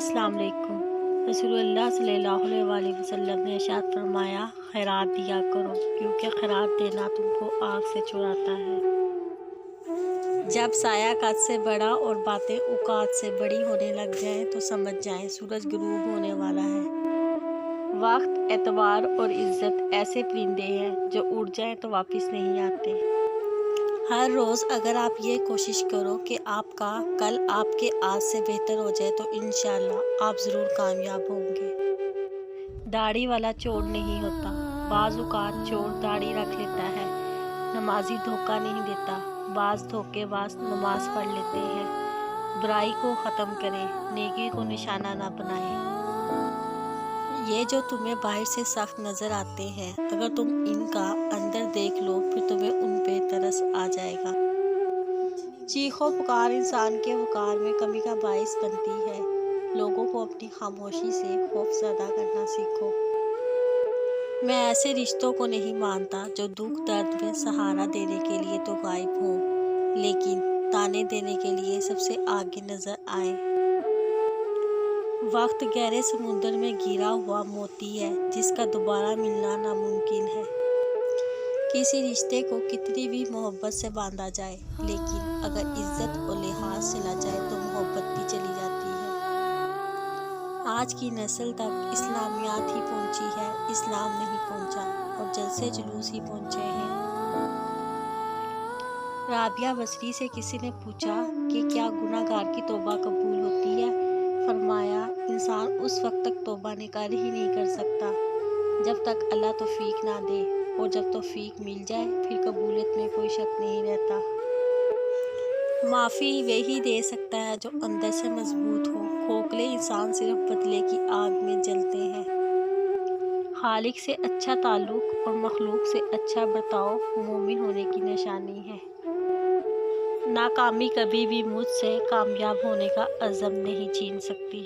अस्सलाम वालेकुम। रसूलुल्लाह सल्लल्लाहु अलैहि वसल्लम ने इरशाद फरमाया, खैरात दिया करो क्योंकि खैरात देना तुमको आग से छुड़ाता है। जब साया कद से बड़ा और बातें औकात से बड़ी होने लग जाएं तो समझ जाएं सूरज गुरूब होने वाला है। वक्त, एतबार और इज्जत ऐसे परिंदे हैं जो उड़ जाएं तो वापस नहीं आते। हर रोज़ अगर आप ये कोशिश करो कि आपका कल आपके आज से बेहतर हो जाए तो इंशाअल्लाह आप ज़रूर कामयाब होंगे। दाढ़ी वाला चोर नहीं होता, बाज़ औक़ात चोर दाढ़ी रख लेता है। नमाजी धोखा नहीं देता, बाज़ धोखेबाज नमाज पढ़ लेते हैं। बुराई को ख़त्म करें, नेकी को निशाना ना बनाएं। ये जो तुम्हें बाहर से सख्त नज़र आते हैं, अगर तुम इनका अंदर देख लो फिर तुम्हें उन पे तरस आ जाएगा। चीखो पुकार इंसान के वक़ार में कमी का बाइस बनती है। लोगों को अपनी खामोशी से खौफज़दा करना सीखो। मैं ऐसे रिश्तों को नहीं मानता जो दुख दर्द में सहारा देने के लिए तो गायब हों, लेकिन ताने देने के लिए सबसे आगे नज़र आए। वक्त गहरे समुद्र में गिरा हुआ मोती है जिसका दोबारा मिलना नामुमकिन है। किसी रिश्ते को कितनी भी मोहब्बत से बांधा जाए, लेकिन अगर इज्जत और लिहाज चला जाए तो मोहब्बत भी चली जाती है। आज की नस्ल तक इस्लामियात ही पहुंची है, इस्लाम नहीं पहुंचा और जलसे जुलूस ही पहुंचे हैं। राबिया बसरी से किसी ने पूछा कि क्या गुनाहगार की तौबा कबूल होती है? फरमाया, इंसान उस वक्त तक तौबा निकाल ही नहीं कर सकता जब तक अल्लाह तौफीक ना दे, और जब तौफीक मिल जाए फिर कबूलियत में कोई शक नहीं रहता। माफ़ी वही दे सकता है जो अंदर से मजबूत हो। खोखले इंसान सिर्फ बदले की आग में जलते हैं। खालिक से अच्छा ताल्लुक और मखलूक से अच्छा बर्ताव मोमिन होने की निशानी है। नाकामी कभी भी मुझसे कामयाब होने का अज़्म नहीं छीन सकती।